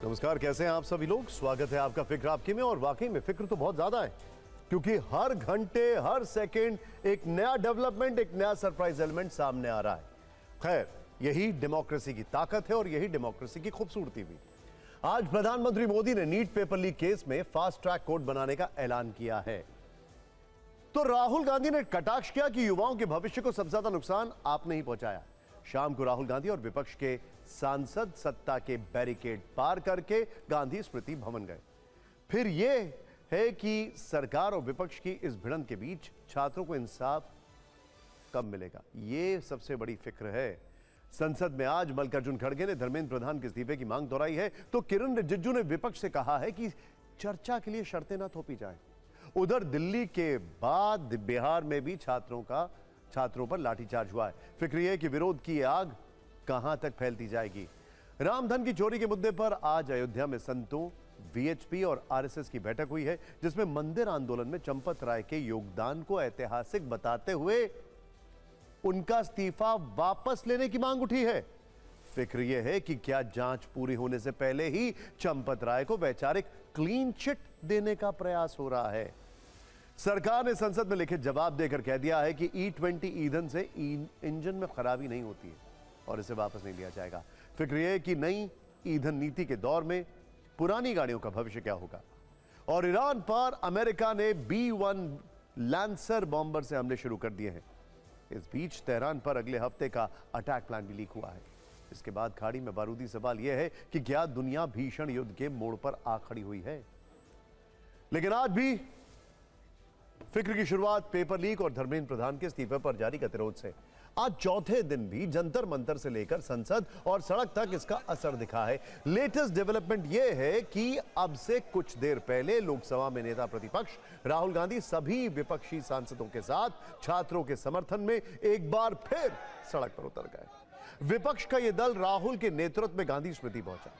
नमस्कार, कैसे हैं आप सभी लोग। स्वागत है आपका फिक्र आपकी में। और वाकई में फिक्र तो बहुत ज्यादा है, क्योंकि हर घंटे हर सेकंड एक नया डेवलपमेंट, एक नया सरप्राइज एलिमेंट सामने आ रहा है। खैर, यही डेमोक्रेसी की ताकत है और यही डेमोक्रेसी की खूबसूरती भी। आज प्रधानमंत्री मोदी ने नीट पेपर लीक केस में फास्ट ट्रैक कोर्ट बनाने का ऐलान किया है। तो राहुल गांधी ने कटाक्ष किया कि युवाओं के भविष्य को सबसे ज्यादा नुकसान आपने ही पहुंचाया। शाम को राहुल गांधी और विपक्ष के सांसद सत्ता के बैरिकेड पार करके गांधी स्मृति भवन गए। फिर यह है कि सरकार और विपक्ष की इस भिड़ंत के बीच छात्रों को इंसाफ कब मिलेगा, यह सबसे बड़ी फिक्र है। संसद में आज मल्लिकार्जुन खड़गे ने धर्मेंद्र प्रधान के इस्तीफे की मांग दोहराई है, तो किरण रिजिजू ने विपक्ष से कहा है कि चर्चा के लिए शर्तें ना थोपी जाए। उधर दिल्ली के बाद बिहार में भी छात्रों पर लाठीचार्ज हुआ है। फिक्र यह है कि विरोध की आग कहां तक फैलती जाएगी। रामधन की चोरी के मुद्दे पर आज अयोध्या में संतों, वीएचपी और आरएसएस की बैठक हुई है, जिसमें मंदिर आंदोलन में चंपत राय के योगदान को ऐतिहासिक बताते हुए उनका इस्तीफा वापस लेने की मांग उठी है। फिक्र यह है कि क्या जांच पूरी होने से पहले ही चंपत राय को वैचारिक क्लीन चिट देने का प्रयास हो रहा है। सरकार ने संसद में लिखित जवाब देकर कह दिया है कि E20 ईंधन से इंजन में खराबी नहीं होती है और इसे वापस नहीं लिया जाएगा। फिक्र यह है कि नई ईंधन नीति के दौर में पुरानी गाड़ियों का भविष्य क्या होगा। और ईरान पर अमेरिका ने B-1 लैंसर बॉम्बर से हमले शुरू कर दिए हैं। इस बीच तेहरान पर अगले हफ्ते का अटैक प्लान भी लीक हुआ है। इसके बाद खाड़ी में बारूदी सवाल यह है कि क्या दुनिया भीषण युद्ध के मोड़ पर आ खड़ी हुई है। लेकिन आज भी फिक्र की शुरुआत पेपर लीक और धर्मेंद्र प्रधान के इस्तीफे पर जारी गतिरोध से। आज चौथे दिन भी जंतर मंतर से लेकर संसद और सड़क तक इसका असर दिखा है। लेटेस्ट डेवलपमेंट यह है कि अब से कुछ देर पहले लोकसभा में नेता प्रतिपक्ष राहुल गांधी सभी विपक्षी सांसदों के साथ छात्रों के समर्थन में एक बार फिर सड़क पर उतर गए। विपक्ष का यह दल राहुल के नेतृत्व में गांधी स्मृति पहुंचा।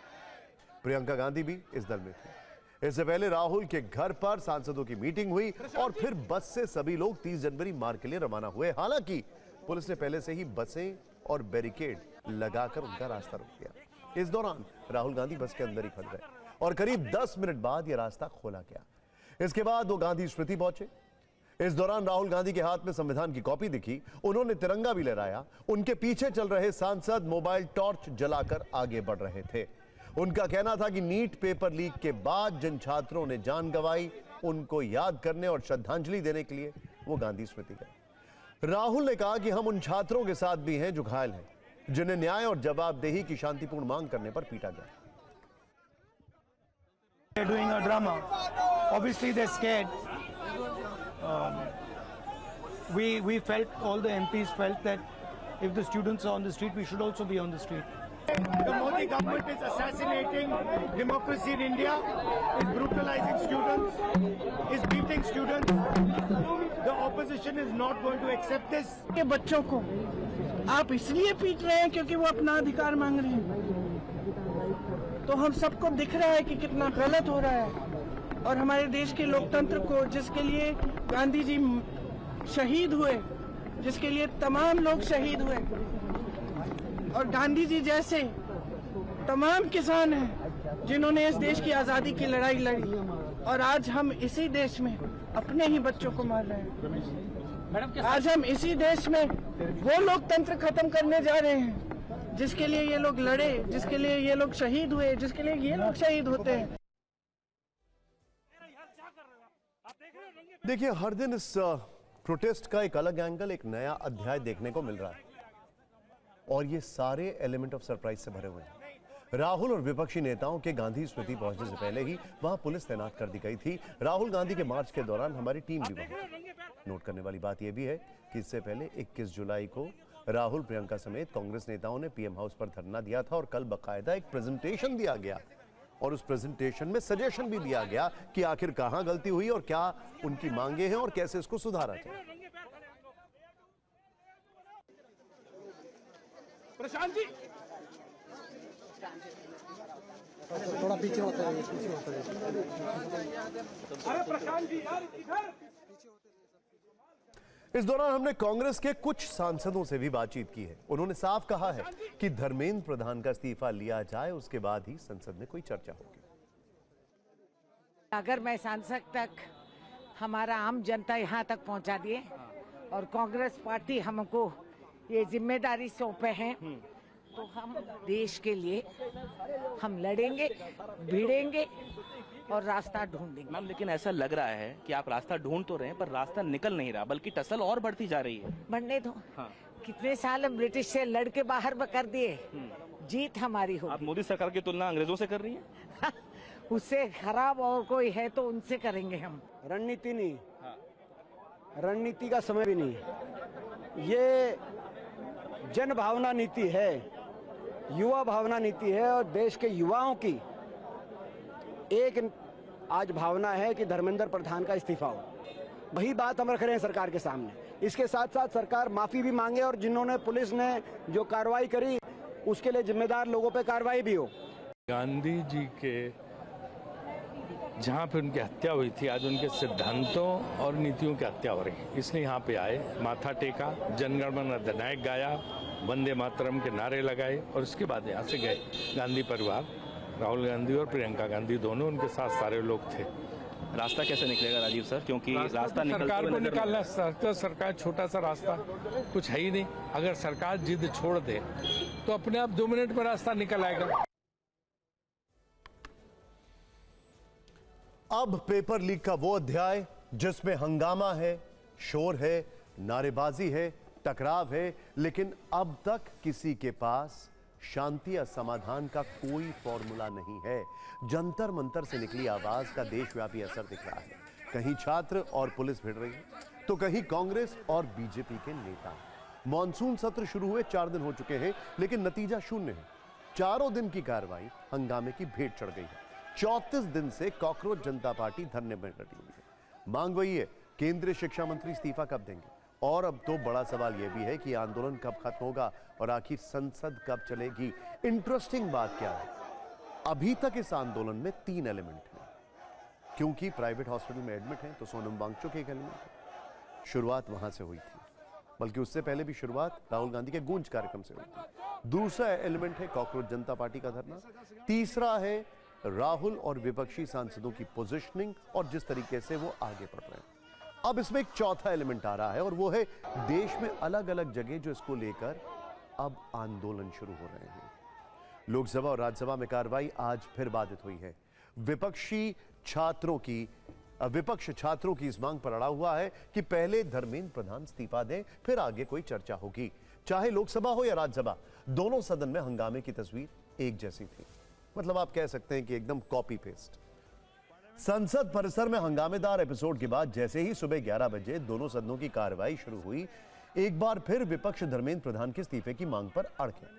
प्रियंका गांधी भी इस दल में थी। इससे पहले राहुल के घर पर सांसदों की मीटिंग हुई और फिर बस से सभी लोग 30 जनवरी मार्च के लिए रवाना हुए। हालांकि पुलिस ने पहले से ही बसें और बैरिकेड लगाकर उनका रास्ता रोक दिया। इस दौरान राहुल गांधी बस के अंदर ही फंस गए और करीब 10 मिनट बाद यह रास्ता खोला गया। इसके बाद वो गांधी स्मृति पहुंचे। इस दौरान राहुल गांधी के हाथ में संविधान की कॉपी दिखी। उन्होंने तिरंगा भी लहराया। उनके पीछे चल रहे सांसद मोबाइल टॉर्च जलाकर आगे बढ़ रहे थे। उनका कहना था कि नीट पेपर लीक के बाद जिन छात्रों ने जान गंवाई, उनको याद करने और श्रद्धांजलि देने के लिए वो गांधी स्मृति गए। राहुल ने कहा कि हम उन छात्रों के साथ भी हैं जो घायल हैं, जिन्हें न्याय और जवाबदेही की शांतिपूर्ण मांग करने पर पीटा गया। They're doing a drama. Obviously, they're scared. We felt, all the MPs felt that if the students are on the street, we should also be on the street. The Modi government is assassinating democracy in India, is brutalizing students, is beating students. The opposition is not going to accept this. के बच्चों को आप इसलिए पीट रहे हैं क्योंकि वो अपना अधिकार मांग रहे हैं। तो हम सबको दिख रहा है कि कितना गलत हो रहा है। और हमारे देश के लोकतंत्र को, जिसके लिए गांधी जी शहीद हुए, जिसके लिए तमाम लोग शहीद हुए, और गांधी जी जैसे तमाम किसान हैं जिन्होंने इस देश की आजादी की लड़ाई लड़ी, और आज हम इसी देश में अपने ही बच्चों को मार रहे हैं। आज हम इसी देश में वो लोकतंत्र खत्म करने जा रहे हैं जिसके लिए ये लोग लड़े, जिसके लिए ये लोग शहीद हुए, जिसके लिए ये लोग शहीद होते हैं। देखिए, हर दिन इस प्रोटेस्ट का एक अलग एंगल, एक नया अध्याय देखने को मिल रहा है और ये सारे एलिमेंट ऑफ सरप्राइज से भरे हुए हैं। राहुल और विपक्षी नेताओं के गांधी स्मृति पहुंचने से पहले ही वहां पुलिस तैनात कर दी गई थी। राहुल गांधी के मार्च के दौरान हमारी टीम भी वहां थी। नोट करने वाली बात यह भी है कि इससे पहले 21 जुलाई को राहुल, प्रियंका समेत कांग्रेस नेताओं ने पीएम हाउस पर धरना दिया था और कल बाकायदा एक प्रेजेंटेशन दिया गया और उस प्रेजेंटेशन में सजेशन भी दिया गया कि आखिर कहां गलती हुई और क्या उनकी मांगे हैं और कैसे इसको सुधारा जाए। प्रशांत जी थोड़ा पीछे होता है, पीछे होता है। अरे प्रशांत जी यार इधर। इस दौरान हमने कांग्रेस के कुछ सांसदों से भी बातचीत की है। उन्होंने साफ कहा है कि धर्मेंद्र प्रधान का इस्तीफा लिया जाए, उसके बाद ही संसद में कोई चर्चा होगी। अगर मैं सांसद तक हमारा आम जनता यहाँ तक पहुँचा दिए और कांग्रेस पार्टी हमको ये जिम्मेदारी सौंपे हैं, तो हम देश के लिए हम लड़ेंगे, भिड़ेंगे और रास्ता ढूंढेंगे। मैम, लेकिन ऐसा लग रहा है कि आप रास्ता ढूंढ तो रहे हैं पर रास्ता निकल नहीं रहा, बल्कि टसल और बढ़ती जा रही है। बढ़ने दो। हाँ। कितने साल हम ब्रिटिश से लड़ के बाहर कर दिए, जीत हमारी आप होगी। मोदी सरकार की तुलना अंग्रेजों से कर रही हैं? उससे खराब और कोई है तो उनसे करेंगे हम। रणनीति नहीं, रणनीति का समय भी नहीं, ये जन भावना नीति है, युवा भावना नीति है और देश के युवाओं की एक आज भावना है कि धर्मेंद्र प्रधान का इस्तीफा हो। वही बात हम रख रहे हैं सरकार के सामने। इसके साथ साथ सरकार माफी भी मांगे और जिन्होंने पुलिस ने जो कार्रवाई करी उसके लिए जिम्मेदार लोगों पे कार्रवाई भी हो। गांधी जी के जहाँ पे उनकी हत्या हुई थी, आज उनके सिद्धांतों और नीतियों की हत्या हो रही है, इसलिए यहाँ पे आए, माथा टेका, जनगणमन अधिनायक गाया, वंदे मातरम के नारे लगाए और उसके बाद यहाँ से गए। गांधी परिवार, राहुल गांधी और प्रियंका गांधी दोनों, उनके साथ सारे लोग थे। रास्ता कैसे निकलेगा राजीव सर, क्योंकि रास्ता सरकार को निकालना, सरकार छोटा सा रास्ता कुछ है ही नहीं। अगर सरकार जिद छोड़ दे तो अपने आप 2 मिनट में रास्ता निकल आएगा। अब पेपर लीक का वो अध्याय जिसमें हंगामा है, शोर है, नारेबाजी है, टकराव है, लेकिन अब तक किसी के पास शांति या समाधान का कोई फॉर्मूला नहीं है। जंतर मंतर से निकली आवाज का देशव्यापी असर दिख रहा है। कहीं छात्र और पुलिस भिड़ रही है, तो कहीं कांग्रेस और बीजेपी के नेता। मॉनसून सत्र शुरू हुए 4 दिन हो चुके हैं, लेकिन नतीजा शून्य है। चारों दिन की कार्रवाई हंगामे की भेंट चढ़ गई है। 34 दिन से कॉकरोच जनता पार्टी धरने में डटी हुई है। मांग वही है, केंद्रीय शिक्षा मंत्री इस्तीफा कब देंगे? और अब तो बड़ा सवाल यह भी है कि आंदोलन कब खत्म होगा और आखिर संसद कब चलेगी। इंटरेस्टिंग बात क्या है, अभी तक इस आंदोलन में 3 एलिमेंट हैं। क्योंकि प्राइवेट हॉस्पिटल में एडमिट हैं, तो सोनम वांगचुक एक एलिमेंट है। शुरुआत वहां से हुई थी, बल्कि उससे पहले भी शुरुआत राहुल गांधी के गूंज कार्यक्रम से हुई थी। दूसरा एलिमेंट है कॉकरोच जनता पार्टी का धरना। तीसरा है राहुल और विपक्षी सांसदों की पोजीशनिंग और जिस तरीके से वो आगे बढ़ रहे हैं। अब इसमें एक चौथा एलिमेंट आ रहा है और वो है देश में अलग अलग जगह जो इसको लेकर अब आंदोलन शुरू हो रहे हैं। लोकसभा और राज्यसभा में कार्रवाई आज फिर बाधित हुई है। विपक्ष छात्रों की इस मांग पर अड़ा हुआ है कि पहले धर्मेंद्र प्रधान इस्तीफा दें, फिर आगे कोई चर्चा होगी। चाहे लोकसभा हो या राज्यसभा, दोनों सदन में हंगामे की तस्वीर एक जैसी थी। मतलब आप कह सकते हैं कि एकदम कॉपी पेस्ट। संसद परिसर में हंगामेदार एपिसोड के बाद जैसे ही सुबह 11 बजे दोनों सदनों की कार्रवाई शुरू हुई, एक बार फिर विपक्ष धर्मेंद्र प्रधान के इस्तीफे की मांग पर अड़ गया।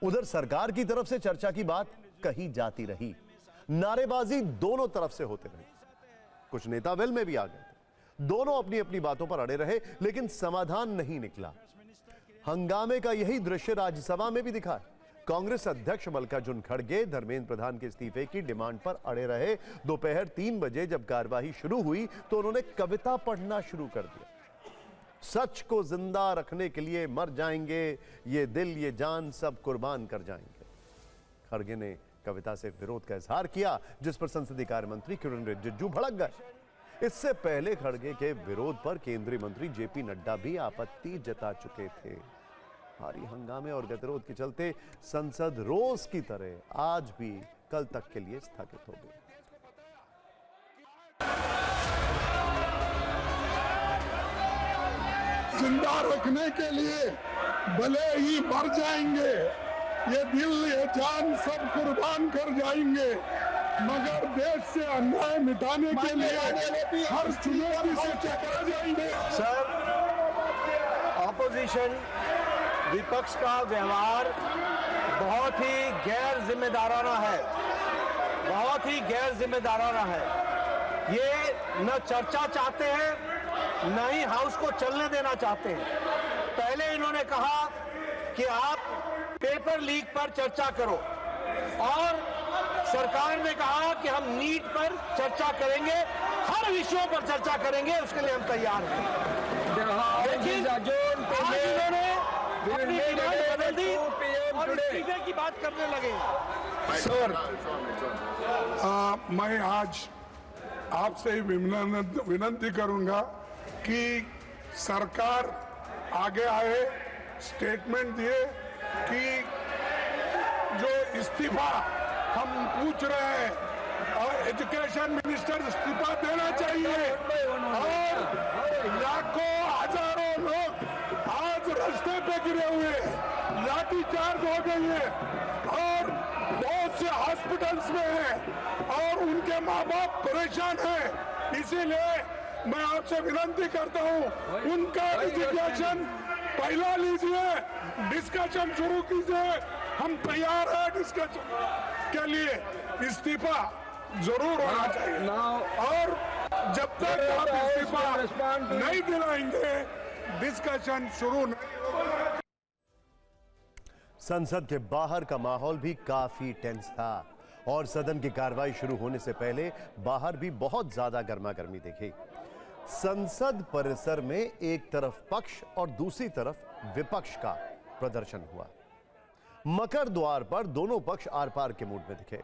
उधर सरकार की तरफ से चर्चा की बात कही जाती रही, नारेबाजी दोनों तरफ से होते रही। कुछ नेता वेल में भी आ गए थे। दोनों अपनी अपनी बातों पर अड़े रहे, लेकिन समाधान नहीं निकला। हंगामे का यही दृश्य राज्यसभा में भी दिखा। कांग्रेस अध्यक्ष मल्लिकार्जुन खड़गे धर्मेंद्र प्रधान के इस्तीफे की डिमांड पर अड़े रहे। दोपहर 3 बजे जब कार्यवाही शुरू हुई तो उन्होंने कविता पढ़ना शुरू कर दिया। सच को जिंदा रखने के लिए मर जाएंगे, ये दिल ये जान सब कुर्बान कर जाएंगे। खड़गे ने कविता से विरोध का इजहार किया, जिस पर संसदीय कार्य मंत्री किरण रिजिजू भड़क गए। इससे पहले खड़गे के विरोध पर केंद्रीय मंत्री जेपी नड्डा भी आपत्ति जता चुके थे। भारी हंगामे और गतिरोध के चलते संसद रोज की तरह आज भी कल तक के लिए स्थगित हो गई। जिंदा रखने के लिए भले ही मर जाएंगे, ये दिल ये जान सब कुर्बान कर जाएंगे, मगर देश से अन्याय मिटाने के लिए हर चुनौती से टकरा जाएंगे। सर, ऑपोजिशन विपक्ष का व्यवहार बहुत ही गैर जिम्मेदाराना है, बहुत ही गैर जिम्मेदाराना है। ये न चर्चा चाहते हैं, न ही हाउस को चलने देना चाहते हैं। पहले इन्होंने कहा कि आप पेपर लीक पर चर्चा करो और सरकार ने कहा कि हम नीट पर चर्चा करेंगे, हर विषयों पर चर्चा करेंगे, उसके लिए हम तैयार हैं। लेकिन आज इन्होंने अपनी डिमांड बदल दी और इस्तीफे की बात करने लगे। सर, मैं आज आपसे विनती करूंगा कि सरकार आगे आए, स्टेटमेंट दिए कि जो इस्तीफा हम पूछ रहे हैं और एजुकेशन मिनिस्टर इस्तीफा देना चाहिए। और लाखों हजारों लोग आज रास्ते पे गिरे हुए, लाठीचार्ज हो गई है और बहुत से हॉस्पिटल्स में हैं और उनके माँ बाप परेशान हैं। इसीलिए मैं आपसे विनती करता हूँ, उनका रिजिग्नेशन पहला लीजिए, डिस्कशन शुरू कीजिए। हम तैयार हैं डिस्कशन के लिए। इस्तीफा जरूर होना चाहिए और जब तक आप इस्तीफा नहीं दिलाएंगे, डिस्कशन शुरू नहीं होगा। संसद के बाहर का माहौल भी काफी टेंस था और सदन की कार्रवाई शुरू होने से पहले बाहर भी बहुत ज्यादा गर्मागर्मी देखी। संसद परिसर में एक तरफ पक्ष और दूसरी तरफ विपक्ष का प्रदर्शन हुआ। मकर द्वार पर दोनों पक्ष आर पार के मूड में दिखे।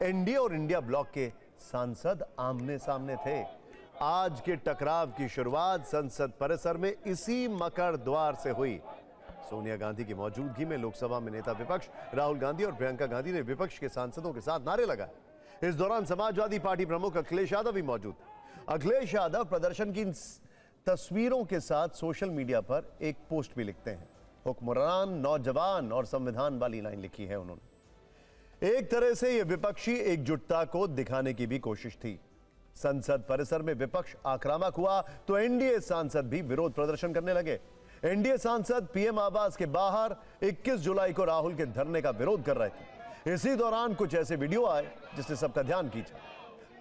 एनडीए और इंडिया ब्लॉक के सांसद आमने सामने थे। आज के टकराव की शुरुआत संसद परिसर में इसी मकर द्वार से हुई। सोनिया गांधी की मौजूदगी में लोकसभा में नेता विपक्ष राहुल गांधी और प्रियंका गांधी ने विपक्ष के सांसदों के साथ नारे लगाए। इस दौरान समाजवादी पार्टी प्रमुख अखिलेश यादव भी मौजूद। अखिलेश यादव प्रदर्शन की तस्वीरों के साथ सोशल मीडिया पर एक पोस्ट भी लिखते हैं। हुक्मरान, नौजवान और संविधान वाली लाइन लिखी है उन्होंने। एक तरह से यह विपक्षी एकजुटता को दिखाने की भी कोशिश थी। संसद परिसर में विपक्ष आक्रामक हुआ तो एनडीए सांसद भी विरोध प्रदर्शन करने लगे। एनडीए सांसद पीएम आवास के बाहर 21 जुलाई को राहुल के धरने का विरोध कर रहे थे। इसी दौरान कुछ ऐसे वीडियो आए जिससे सबका ध्यान खींचा।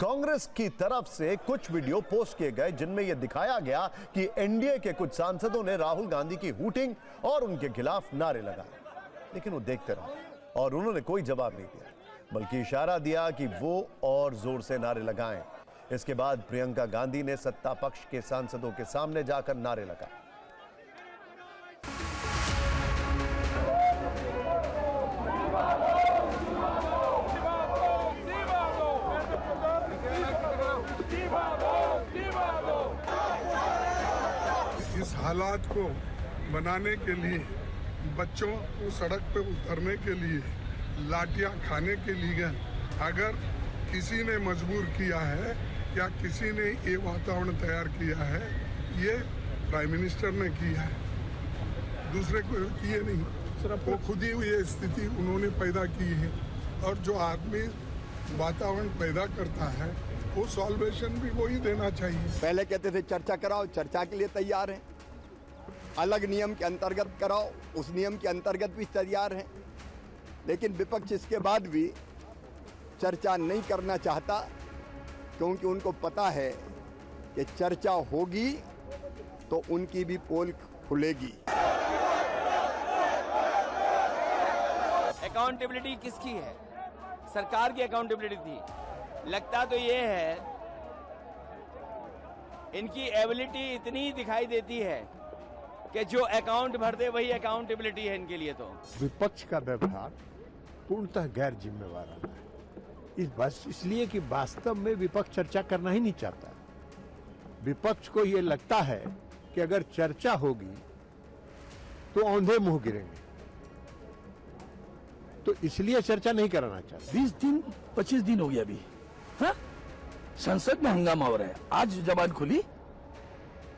कांग्रेस की तरफ से कुछ वीडियो पोस्ट किए गए जिनमें यह दिखाया गया कि एनडीए के कुछ सांसदों ने राहुल गांधी की हूटिंग और उनके खिलाफ नारे लगाए, लेकिन वो देखते रहे और उन्होंने कोई जवाब नहीं दिया, बल्कि इशारा दिया कि वो और जोर से नारे लगाएं। इसके बाद प्रियंका गांधी ने सत्ता पक्ष के सांसदों के सामने जाकर नारे लगाए। इस हालात को बनाने के लिए, बच्चों को सड़क पे उतरने के लिए, लाठियां खाने के लिए अगर किसी ने मजबूर किया है या किसी ने ये वातावरण तैयार किया है, ये प्राइम मिनिस्टर ने किया है, दूसरे को किए नहीं। वो खुद ही ये स्थिति उन्होंने पैदा की है और जो आदमी वातावरण पैदा करता है वो सॉल्वेशन भी वही देना चाहिए। पहले कहते थे चर्चा कराओ, चर्चा के लिए तैयार हैं। अलग नियम के अंतर्गत कराओ, उस नियम के अंतर्गत भी तैयार हैं। लेकिन विपक्ष इसके बाद भी चर्चा नहीं करना चाहता, क्योंकि उनको पता है कि चर्चा होगी तो उनकी भी पोल खुलेगी। अकाउंटेबिलिटी किसकी है? सरकार की अकाउंटेबिलिटी थी। लगता तो ये है इनकी एबिलिटी इतनी दिखाई देती है कि जो अकाउंट भर दे वही अकाउंटेबिलिटी है इनके लिए। तो विपक्ष का व्यवहार पूर्णतः गैर जिम्मेवार है। इस बस इसलिए कि वास्तव में विपक्ष चर्चा करना ही नहीं चाहता। विपक्ष को ये लगता है कि अगर चर्चा होगी तो औंधे मुंह गिरेंगे, तो इसलिए चर्चा नहीं कराना चाहता। 20 दिन 25 दिन हो गया अभी। हाँ? संसद में हंगामा हो रहा है। आज जबान खुली,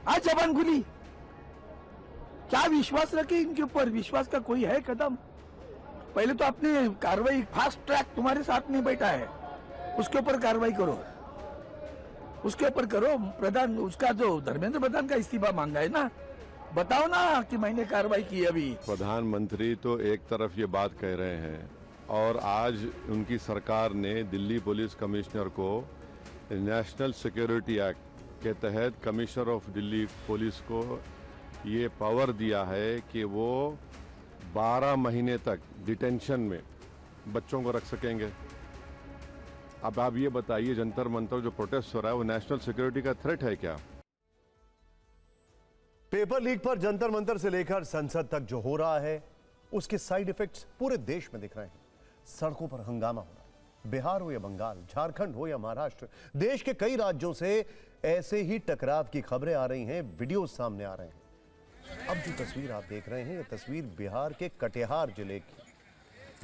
आज जबान खुली। क्या विश्वास रखे इनके ऊपर? विश्वास का कोई है कदम? पहले तो आपने कार्रवाई, फास्ट ट्रैक तुम्हारे साथ में बैठा है, उसके ऊपर कार्रवाई करो, उसके ऊपर करो। प्रधान, उसका जो धर्मेंद्र प्रधान का इस्तीफा मांगा है ना, बताओ ना कि मैंने कार्रवाई की। अभी प्रधानमंत्री तो एक तरफ ये बात कह रहे हैं और आज उनकी सरकार ने दिल्ली पुलिस कमिश्नर को नेशनल सिक्योरिटी एक्ट के तहत कमिश्नर ऑफ दिल्ली पुलिस को ये पावर दिया है कि वो 12 महीने तक डिटेंशन में बच्चों को रख सकेंगे। अब आप ये बताइए, जंतर मंतर जो प्रोटेस्ट हो रहा है वो नेशनल सिक्योरिटी का थ्रेट है क्या? पेपर लीक पर जंतर मंतर से लेकर संसद तक जो हो रहा है उसके साइड इफेक्ट्स पूरे देश में दिख रहे हैं। सड़कों पर हंगामा हो रहा है। बिहार हो या बंगाल, झारखंड हो या महाराष्ट्र, देश के कई राज्यों से ऐसे ही टकराव की खबरें आ रही हैं, वीडियो सामने आ रहे हैं। अब जो तस्वीर आप देख रहे हैं, यह तस्वीर बिहार के कटिहार जिले की,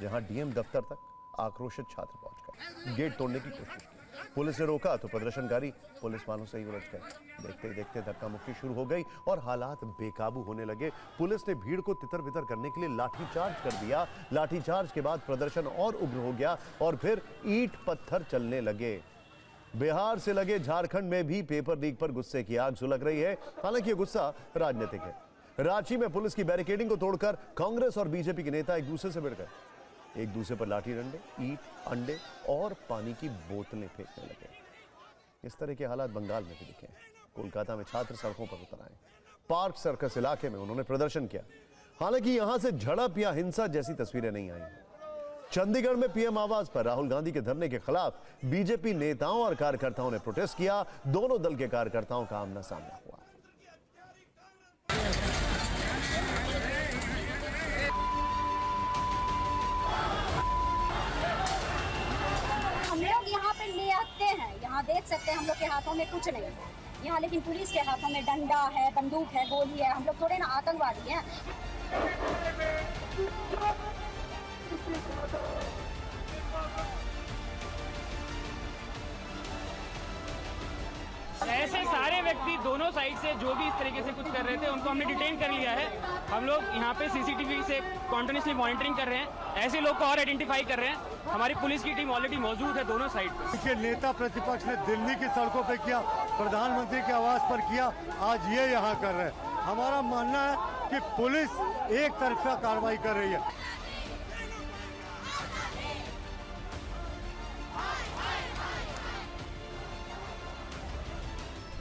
जहां डीएम दफ्तर तक आक्रोशित छात्र पहुंच गए, गेट तोड़ने की कोशिश की। पुलिस ने रोका तो प्रदर्शनकारी पुलिस वालों से ही उलझ गए। देखते ही देखते धक्का मुक्की शुरू हो गई और हालात बेकाबू होने लगे। पुलिस ने भीड़ को तितर बितर करने के लिए लाठीचार्ज कर दिया। लाठीचार्ज के बाद प्रदर्शन और उग्र हो गया और फिर ईंट पत्थर चलने लगे। बिहार से लगे झारखंड में भी पेपर लीक पर गुस्से की आग सुलग रही है। हालांकि यह गुस्सा राजनीतिक है। रांची में पुलिस की बैरिकेडिंग को तोड़कर कांग्रेस और बीजेपी के नेता एक दूसरे से भिड़ गए। एक दूसरे पर लाठी डंडे, ईंट, अंडे और पानी की बोतलें फेंकने लगे। इस तरह के हालात बंगाल में भी दिखे। कोलकाता में छात्र सड़कों पर उतर आए। पार्क सर्कस इलाके में उन्होंने प्रदर्शन किया। हालांकि यहां से झड़प या हिंसा जैसी तस्वीरें नहीं आई। चंडीगढ़ में पीएम आवास पर राहुल गांधी के धरने के खिलाफ बीजेपी नेताओं और कार्यकर्ताओं ने प्रोटेस्ट किया। दोनों दल के कार्यकर्ताओं का आमना सामना हुआ। यहाँ देख सकते हैं हम लोग के हाथों में कुछ नहीं है यहाँ, लेकिन पुलिस के हाथों में डंडा है, बंदूक है, गोली है। हम लोग थोड़े ना आतंकवादी हैं। ऐसे सारे व्यक्ति दोनों साइड से जो भी इस तरीके से कुछ कर रहे थे उनको हमने डिटेन कर लिया है। हम लोग यहाँ पे सीसीटीवी से कॉन्टिन्यूसली मॉनिटरिंग कर रहे हैं। ऐसे लोग को और आइडेंटिफाई कर रहे हैं। हमारी पुलिस की टीम ऑलरेडी मौजूद है दोनों साइड पे। नेता प्रतिपक्ष ने दिल्ली की सड़कों पे किया, प्रधानमंत्री के आवास पर किया, आज ये यहाँ कर रहे हैं। हमारा मानना है कि पुलिस एक तरफा कार्रवाई कर रही है।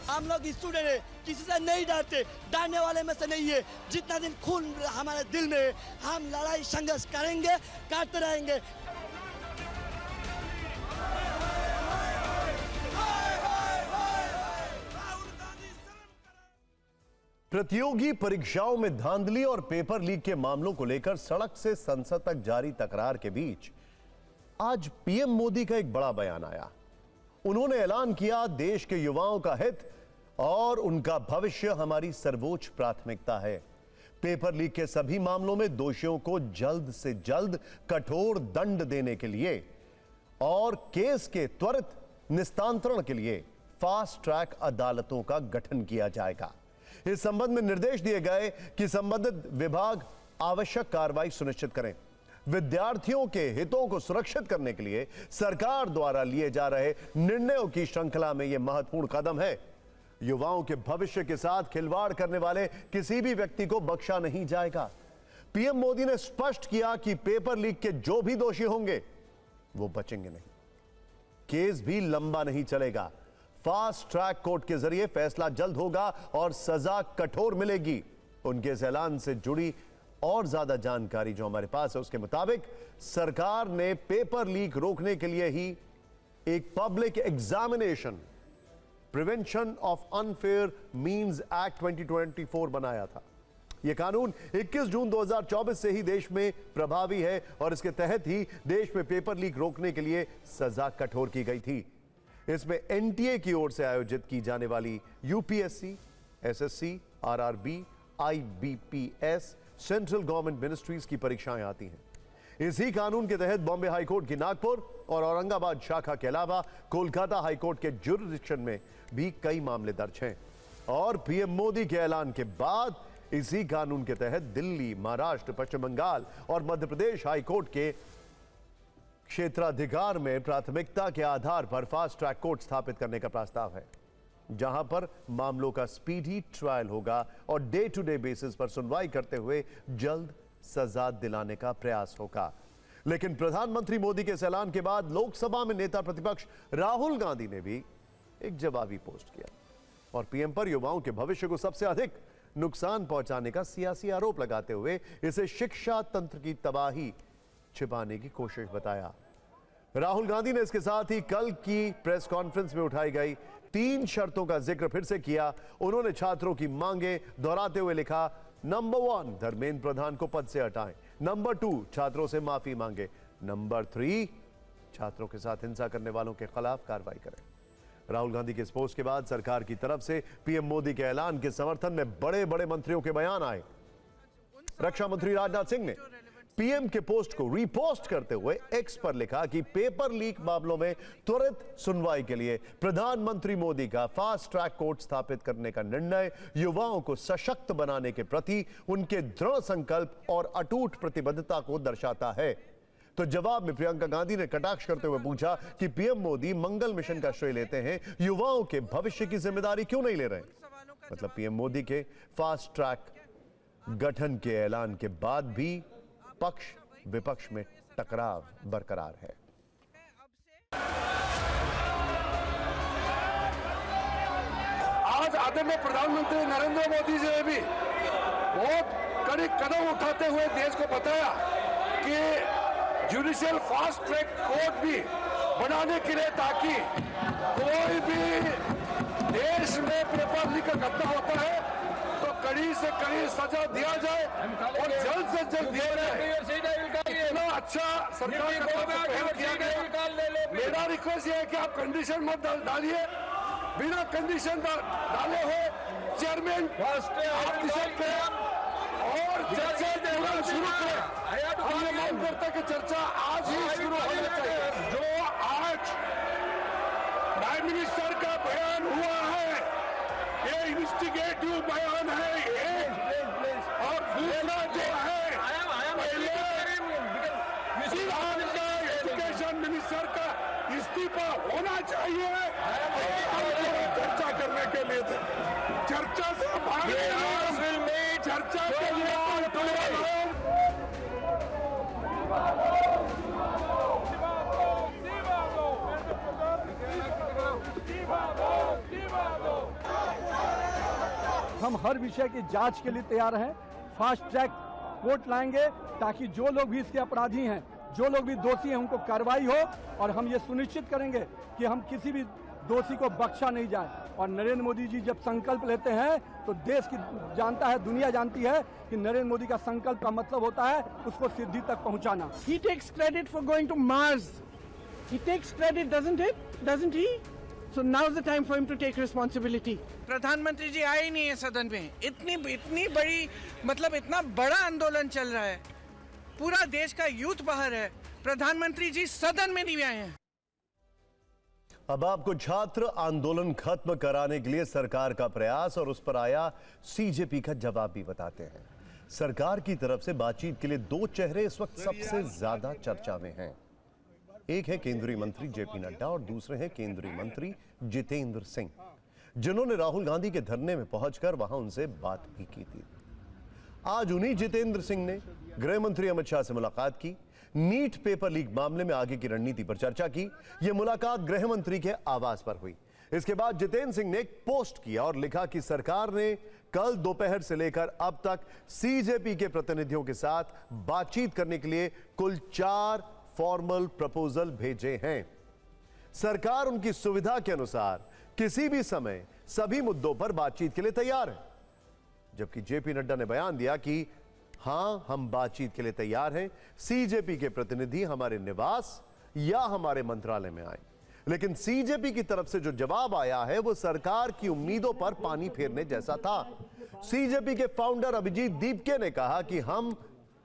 हम लोग स्टूडेंट है, किसी से नहीं डरते, डरने वाले में से नहीं है। जितना दिन खून हमारे दिल में है, हम लड़ाई संघर्ष करेंगे, करते रहेंगे। प्रतियोगी परीक्षाओं में धांधली और पेपर लीक के मामलों को लेकर सड़क से संसद तक जारी तकरार के बीच आज पीएम मोदी का एक बड़ा बयान आया। उन्होंने ऐलान किया, देश के युवाओं का हित और उनका भविष्य हमारी सर्वोच्च प्राथमिकता है। पेपर लीक के सभी मामलों में दोषियों को जल्द से जल्द कठोर दंड देने के लिए और केस के त्वरित निस्तारण के लिए फास्ट ट्रैक अदालतों का गठन किया जाएगा। इस संबंध में निर्देश दिए गए कि संबंधित विभाग आवश्यक कार्रवाई सुनिश्चित करें। विद्यार्थियों के हितों को सुरक्षित करने के लिए सरकार द्वारा लिए जा रहे निर्णयों की श्रृंखला में यह महत्वपूर्ण कदम है। युवाओं के भविष्य के साथ खिलवाड़ करने वाले किसी भी व्यक्ति को बख्शा नहीं जाएगा। पीएम मोदी ने स्पष्ट किया कि पेपर लीक के जो भी दोषी होंगे वो बचेंगे नहीं। केस भी लंबा नहीं चलेगा। फास्ट ट्रैक कोर्ट के जरिए फैसला जल्द होगा और सजा कठोर मिलेगी। उनके इस ऐलान से जुड़ी और ज्यादा जानकारी जो हमारे पास है उसके मुताबिक सरकार ने पेपर लीक रोकने के लिए ही एक public examination prevention of unfair means act 2024 बनाया था। यह कानून 21 जून 2024 से ही देश में प्रभावी है और इसके तहत ही देश में पेपर लीक रोकने के लिए सजा कठोर की गई थी। इसमें एनटीए की ओर से आयोजित की जाने वाली UPSC, SSC, RRB, IBPS, central government ministries की परीक्षाएं आती हैं। इसी कानून के तहत बॉम्बे हाईकोर्ट की नागपुर और औरंगाबाद शाखा के अलावा कोलकाता हाईकोर्ट के जुरिडिक्शन में भी कई मामले दर्ज हैं। और पीएम मोदी के ऐलान के बाद इसी कानून के तहत दिल्ली, महाराष्ट्र, पश्चिम बंगाल और मध्य प्रदेश हाईकोर्ट के क्षेत्राधिकार में प्राथमिकता के आधार पर फास्ट ट्रैक कोर्ट स्थापित करने का प्रस्ताव है, जहां पर मामलों का स्पीडी ट्रायल होगा और डे टू डे बेसिस पर सुनवाई करते हुए जल्द सजा दिलाने का प्रयास होगा। लेकिन प्रधानमंत्री मोदी के इस ऐलान के बाद लोकसभा में नेता प्रतिपक्ष राहुल गांधी ने भी एक जवाबी पोस्ट किया और पीएम पर युवाओं के भविष्य को सबसे अधिक नुकसान पहुंचाने का सियासी आरोप लगाते हुए इसे शिक्षा तंत्र की तबाही छिपाने की कोशिश बताया। राहुल गांधी ने इसके साथ ही कल की प्रेस कॉन्फ्रेंस में उठाई गई 3 शर्तों का जिक्र फिर से किया। उन्होंने छात्रों की मांगे दोहराते हुए लिखा, नंबर 1 धर्मेंद्र प्रधान को पद से हटाएं, नंबर 2 छात्रों से माफी मांगे, नंबर 3 छात्रों के साथ हिंसा करने वालों के खिलाफ कार्रवाई करें। राहुल गांधी के इस पोस्ट के बाद सरकार की तरफ से पीएम मोदी के ऐलान के समर्थन में बड़े बड़े मंत्रियों के बयान आए। रक्षा मंत्री राजनाथ सिंह ने पीएम के पोस्ट को रीपोस्ट करते हुए एक्स पर लिखा कि पेपर लीक मामलों में त्वरित सुनवाई के लिए प्रधानमंत्री मोदी का फास्ट ट्रैक कोर्ट स्थापित करने का निर्णय युवाओं को सशक्त बनाने के प्रति उनके दृढ़ संकल्प और अटूट प्रतिबद्धता को दर्शाता है। तो जवाब में प्रियंका गांधी ने कटाक्ष करते हुए पूछा कि पीएम मोदी मंगल मिशन का श्रेय लेते हैं, युवाओं के भविष्य की जिम्मेदारी क्यों नहीं ले रहे? मतलब पीएम मोदी के फास्ट ट्रैक गठन के ऐलान के बाद भी पक्ष विपक्ष में टकराव बरकरार है। आज आदरणीय प्रधानमंत्री नरेंद्र मोदी जी ने भी बहुत कड़े कदम उठाते हुए देश को बताया कि जुडिशियल फास्ट ट्रैक कोर्ट भी बनाने के लिए, ताकि कोई भी देश में पेपर लीक का घटना होता है तो कड़ी से कड़ी सजा दिया जाए और जल्द से जल्द दिया जाए। इतना अच्छा सरकार की तरफ से पहल किया गया। मेरा रिक्वेस्ट ये है कि आप कंडीशन मत डालिए, बिना कंडीशन डाले हो चेयरमैन आप डिसाइड करें और चर्चा तुरंत शुरू करें। हम ये मांग करते हैं कि चर्चा आज ही शुरू होनी चाहिए। जो आज प्राइम मिनिस्टर का बयान हुआ है ये इन्वेस्टिगेटिव बयान है ये, और दूसरा जो है पहले एजुकेशन मिनिस्टर का इस्तीफा होना चाहिए। चर्चा करने के लिए चर्चा से चर्चा के लिए हम हर विषय की जांच के लिए तैयार हैं। फास्ट ट्रैक कोर्ट लाएंगे ताकि जो लोग भी इसके अपराधी हैं, जो लोग भी दोषी हैं, उनको कार्रवाई हो, और हम ये सुनिश्चित करेंगे कि हम किसी भी दोषी को बख्शा नहीं जाए। और नरेंद्र मोदी जी जब संकल्प लेते हैं तो देश की जानता है, दुनिया जानती है कि नरेंद्र मोदी का संकल्प का मतलब होता है उसको सिद्धि तक पहुंचाना। He takes credit for going to Mars. He takes credit, doesn't he? So now's the time for him to take responsibility. प्रधानमंत्री जी आए ही नहीं है सदन में। इतनी बड़ी, मतलब इतना बड़ा आंदोलन चल रहा है, पूरा देश का यूथ बाहर है, प्रधानमंत्री जी सदन में नहीं आए हैं। अब आपको छात्र आंदोलन खत्म कराने के लिए सरकार का प्रयास और उस पर आया सीजेपी का जवाब भी बताते हैं। सरकार की तरफ से बातचीत के लिए 2 चेहरे इस वक्त सबसे ज्यादा चर्चा में हैं। एक है केंद्रीय मंत्री जेपी नड्डा और दूसरे हैं केंद्रीय मंत्री जितेंद्र सिंह, जिन्होंने राहुल गांधी के धरने में पहुंचकर वहां उनसे बात भी की थी। आज उन्हीं जितेंद्र सिंह ने गृह मंत्री अमित शाह से मुलाकात की, नीट पेपर लीक मामले में आगे की रणनीति पर चर्चा की। यह मुलाकात गृह मंत्री के आवास पर हुई। इसके बाद जितेंद्र सिंह ने एक पोस्ट किया और लिखा कि सरकार ने कल दोपहर से लेकर अब तक सीजेपी के प्रतिनिधियों के साथ बातचीत करने के लिए कुल 4 फॉर्मल प्रपोजल भेजे हैं। सरकार उनकी सुविधा के अनुसार किसी भी समय सभी मुद्दों पर बातचीत के लिए तैयार है। जबकि जेपी नड्डा ने बयान दिया कि हां, हम बातचीत के लिए तैयार हैं, सीजेपी के प्रतिनिधि हमारे निवास या हमारे मंत्रालय में आए। लेकिन सीजेपी की तरफ से जो जवाब आया है वो सरकार की उम्मीदों पर पानी फेरने जैसा था। सीजेपी के फाउंडर अभिजीत दीपके ने कहा कि हम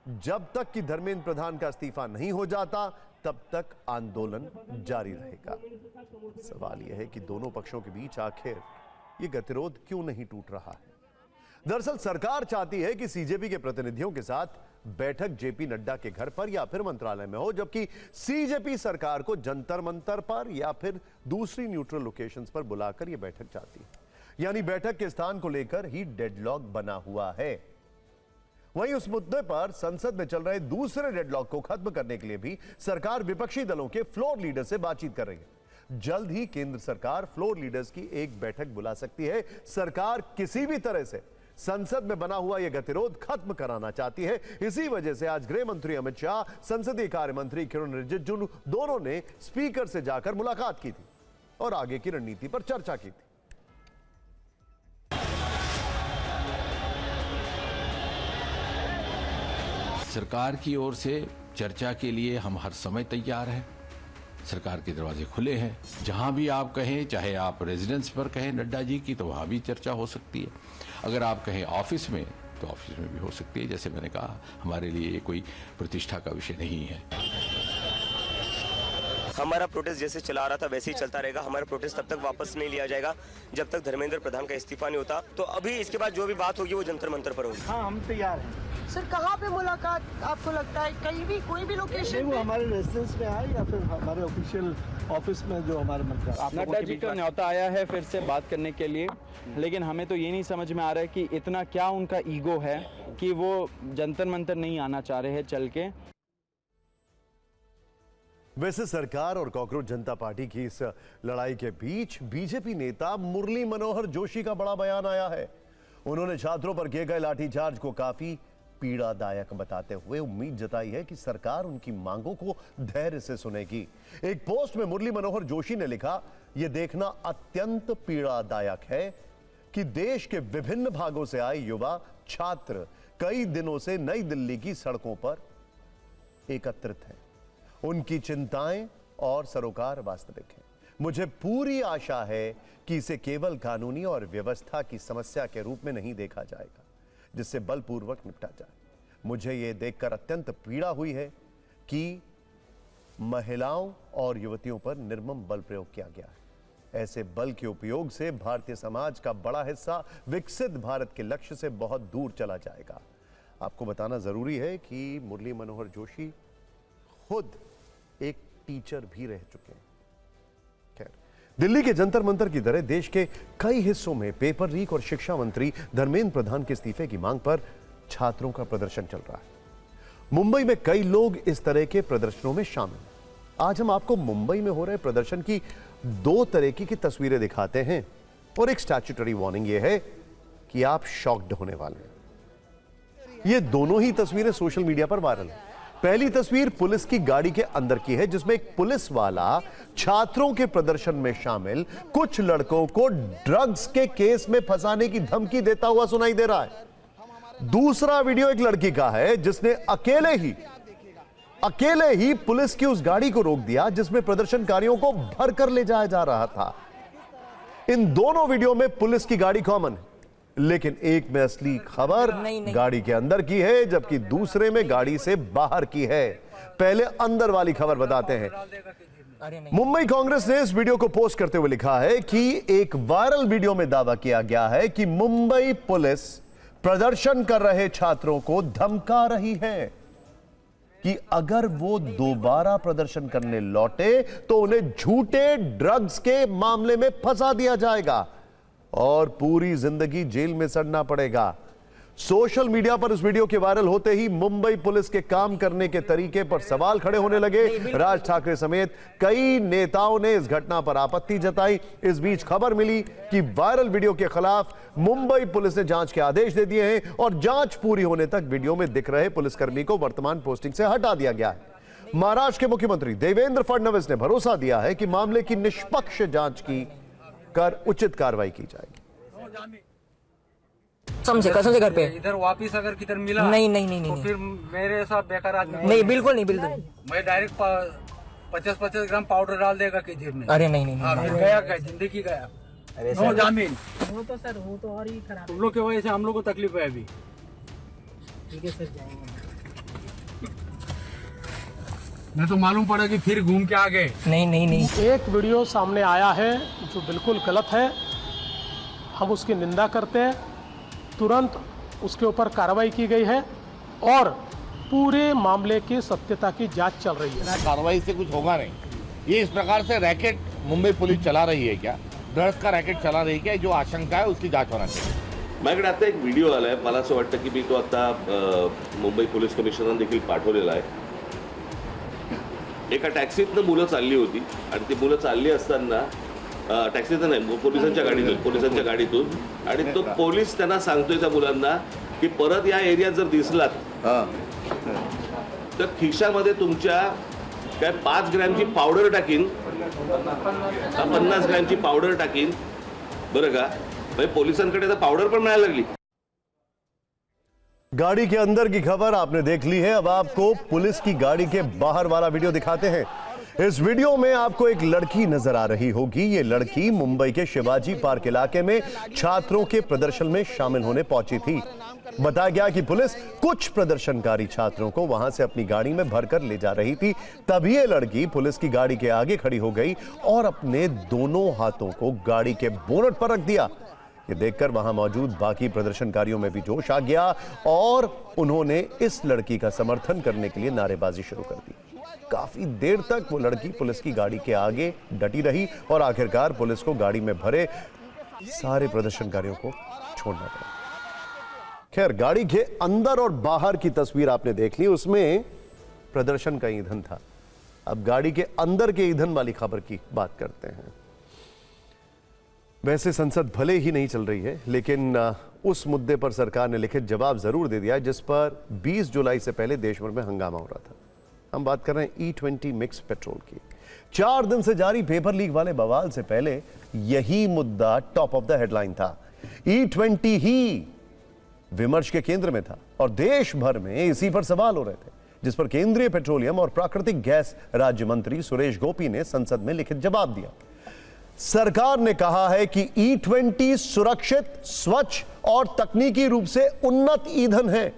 जब तक कि धर्मेंद्र प्रधान का इस्तीफा नहीं हो जाता तब तक आंदोलन जारी रहेगा। सवाल यह है कि दोनों पक्षों के बीच आखिर यह गतिरोध क्यों नहीं टूट रहा है। दरअसल सरकार चाहती है कि सीजेपी के प्रतिनिधियों के साथ बैठक जेपी नड्डा के घर पर या फिर मंत्रालय में हो, जबकि सीजेपी सरकार को जंतर मंतर पर या फिर दूसरी न्यूट्रल लोकेशंस पर बुलाकर यह बैठक चाहती है। यानी बैठक के स्थान को लेकर ही डेडलॉक बना हुआ है। वहीं उस मुद्दे पर संसद में चल रहे दूसरे डेडलॉक को खत्म करने के लिए भी सरकार विपक्षी दलों के फ्लोर लीडर से बातचीत कर रही है। जल्द ही केंद्र सरकार फ्लोर लीडर्स की एक बैठक बुला सकती है। सरकार किसी भी तरह से संसद में बना हुआ यह गतिरोध खत्म कराना चाहती है। इसी वजह से आज गृह मंत्री अमित शाह, संसदीय कार्य मंत्री किरण रिजिजू दोनों ने स्पीकर से जाकर मुलाकात की थी। और आगे की रणनीति पर चर्चा की थी। सरकार की ओर से चर्चा के लिए हम हर समय तैयार हैं। सरकार के दरवाजे खुले हैं। जहां भी आप कहें, चाहे आप रेजिडेंस पर कहें नड्डा जी की, तो वहां भी चर्चा हो सकती है। अगर आप कहें ऑफिस में, तो ऑफिस में भी हो सकती है। जैसे मैंने कहा, हमारे लिए ये कोई प्रतिष्ठा का विषय नहीं है। हमारा प्रोटेस्ट जैसे चला रहा था वैसे ही चलता रहेगा। हमारा प्रोटेस्ट तब तक वापस नहीं लिया जाएगा जब तक धर्मेंद्र प्रधान का इस्तीफा नहीं होता। तो अभी इसके बाद जो भी बात होगी वो जंतर मंतर पर होगी। हाँ, हम तैयार हैं। सर, कहाँ पे मुलाकात आपको लगता है? कहीं भी, कोई भी लोकेशन? वो हमारे रेजिडेंस में आए या फिर हमारे ऑफिशियल ऑफिस में जो हमारे मंत्री। नड्डा जी का न्योता आया है फिर से बात करने के लिए, लेकिन हमें तो ये नहीं समझ में आ रहा है कि इतना क्या उनका ईगो है कि वो जंतर मंतर नहीं आना चाह रहे हैं चल के। वैसे सरकार और कॉकरोच जनता पार्टी की इस लड़ाई के बीच बीजेपी नेता मुरली मनोहर जोशी का बड़ा बयान आया है। उन्होंने छात्रों पर किए गए लाठीचार्ज को काफी पीड़ादायक बताते हुए उम्मीद जताई है कि सरकार उनकी मांगों को धैर्य से सुनेगी। एक पोस्ट में मुरली मनोहर जोशी ने लिखा, यह देखना अत्यंत पीड़ादायक है कि देश के विभिन्न भागों से आए युवा छात्र कई दिनों से नई दिल्ली की सड़कों पर एकत्रित हैं। उनकी चिंताएं और सरोकार वास्तविक हैं। मुझे पूरी आशा है कि इसे केवल कानूनी और व्यवस्था की समस्या के रूप में नहीं देखा जाएगा, जिससे बलपूर्वक निपटा जाए। मुझे यह देखकर अत्यंत पीड़ा हुई है कि महिलाओं और युवतियों पर निर्मम बल प्रयोग किया गया है। ऐसे बल के उपयोग से भारतीय समाज का बड़ा हिस्सा विकसित भारत के लक्ष्य से बहुत दूर चला जाएगा। आपको बताना जरूरी है कि मुरली मनोहर जोशी खुद एक टीचर भी रह चुके हैं। खैर, दिल्ली के जंतर मंतर की तरह देश के कई हिस्सों में पेपर लीक और शिक्षा मंत्री धर्मेंद्र प्रधान के इस्तीफे की मांग पर छात्रों का प्रदर्शन चल रहा है। मुंबई में कई लोग इस तरह के प्रदर्शनों में शामिल हैं। आज हम आपको मुंबई में हो रहे प्रदर्शन की दो तरह की तस्वीरें दिखाते हैं और एक स्टैट्यूटरी वार्निंग यह है कि आप शॉक्ड होने वाले हैं। ये दोनों ही तस्वीरें सोशल मीडिया पर वायरल हैं। पहली तस्वीर पुलिस की गाड़ी के अंदर की है, जिसमें एक पुलिस वाला छात्रों के प्रदर्शन में शामिल कुछ लड़कों को ड्रग्स के केस में फंसाने की धमकी देता हुआ सुनाई दे रहा है। दूसरा वीडियो एक लड़की का है जिसने अकेले ही पुलिस की उस गाड़ी को रोक दिया जिसमें प्रदर्शनकारियों को भरकर ले जाया जा रहा था। इन दोनों वीडियो में पुलिस की गाड़ी कॉमन है, लेकिन एक में असली खबर गाड़ी के अंदर की है, जबकि दूसरे में गाड़ी से बाहर की है। पहले अंदर वाली खबर बताते हैं। मुंबई कांग्रेस ने इस वीडियो को पोस्ट करते हुए लिखा है कि एक वायरल वीडियो में दावा किया गया है कि मुंबई पुलिस प्रदर्शन कर रहे छात्रों को धमका रही है कि अगर वो दोबारा प्रदर्शन करने लौटे तो उन्हें झूठे ड्रग्स के मामले में फंसा दिया जाएगा और पूरी जिंदगी जेल में सड़ना पड़ेगा। सोशल मीडिया पर इस वीडियो के वायरल होते ही मुंबई पुलिस के काम करने के तरीके पर सवाल खड़े होने लगे। राज ठाकरे समेत कई नेताओं ने इस घटना पर आपत्ति जताई। इस बीच खबर मिली कि वायरल वीडियो के खिलाफ मुंबई पुलिस ने जांच के आदेश दे दिए हैं और जांच पूरी होने तक वीडियो में दिख रहे पुलिसकर्मी को वर्तमान पोस्टिंग से हटा दिया गया है। महाराष्ट्र के मुख्यमंत्री देवेंद्र फडणवीस ने भरोसा दिया है कि मामले की निष्पक्ष जांच की कर उचित कार्रवाई की जाएगी। समझे कसम से घर पे इधर वापिस अगर किधर मिला नहीं तो फिर मेरे साथ बेकार आदमी नहीं, बिल्कुल नहीं, बिल्कुल मैं डायरेक्ट 50-50 ग्राम पाउडर डाल देगा कि जेब में। अरे नहीं, गया क्या जिंदगी गया। नो जामीन। वो तो सर वो तो और ही खराब। तुम लोग की वजह से हम लोग को तकलीफ है अभी। ठीक है सर, जाएंगे। मैं तो मालूम पड़ा कि फिर घूम के आ गए। नहीं। एक वीडियो सामने आया है जो बिल्कुल गलत है, हम उसकी निंदा करते हैं। तुरंत उसके ऊपर कार्रवाई की गई है और पूरे मामले की सत्यता की जांच चल रही है। कार्रवाई से कुछ होगा नहीं। ये इस प्रकार से रैकेट मुंबई पुलिस चला रही है क्या, ड्रग्स का रॅकेट चला रही है क्या, जो आशंका है उसकी जांच होना चाहिए। माझ्याकडे आता एक व्हिडिओ आलाय, मला असं वाटतं की मी तो आता मुंबई पोलीस कमिशनरने देखील पाठवलेला आहे। एका टॅक्सीतनं मुलं चालली होती आणि ती मुलं चालली असताना टॅक्सीतनं नाही, पोलिसांच्या गाडीतून आणि तो पोलीस त्यांना सांगतोय त्या मुलांना की परत या एरियात जर दिसलात तर खिशामध्ये तुमच्या काय 5 ग्रॅमची पावडर टाकीन 50 ग्रॅमची पावडर टाकीन बरं का. भाई पोलिसांकडे तर पावडर पण मिळायला लागली. गाड़ी के अंदर की खबर आपने देख ली है. अब आपको पुलिस की गाड़ी के बाहर वाला वीडियो दिखाते हैं. इस वीडियो में आपको एक लड़की नजर आ रही होगी. ये लड़की मुंबई के शिवाजी पार्क इलाके में छात्रों के प्रदर्शन में शामिल होने पहुंची थी. बताया गया कि पुलिस कुछ प्रदर्शनकारी छात्रों को वहां से अपनी गाड़ी में भरकर ले जा रही थी. तभी ये लड़की पुलिस की गाड़ी के आगे खड़ी हो गई और अपने दोनों हाथों को गाड़ी के बोनट पर रख दिया. ये देखकर वहां मौजूद बाकी प्रदर्शनकारियों में भी जोश आ गया और उन्होंने इस लड़की का समर्थन करने के लिए नारेबाजी शुरू कर दी. काफी देर तक वो लड़की पुलिस की गाड़ी के आगे डटी रही और आखिरकार पुलिस को गाड़ी में भरे सारे प्रदर्शनकारियों को छोड़ना पड़ा. खैर, गाड़ी के अंदर और बाहर की तस्वीर आपने देख ली. उसमें प्रदर्शन का ईंधन था. अब गाड़ी के अंदर के ईंधन वाली खबर की बात करते हैं. वैसे संसद भले ही नहीं चल रही है, लेकिन उस मुद्दे पर सरकार ने लिखित जवाब जरूर दे दिया जिस पर 20 जुलाई से पहले देश भर में हंगामा हो रहा था. हम बात कर रहे हैं E20 मिक्स पेट्रोल की. 4 दिन से जारी पेपर लीक वाले बवाल से पहले यही मुद्दा टॉप ऑफ द हेडलाइन था. E20 ही विमर्श के केंद्र में था और देश भर में इसी पर सवाल हो रहे थे, जिस पर केंद्रीय पेट्रोलियम और प्राकृतिक गैस राज्य मंत्री सुरेश गोपी ने संसद में लिखित जवाब दिया. सरकार ने कहा है कि E20 सुरक्षित, स्वच्छ और तकनीकी रूप से उन्नत ईंधन है.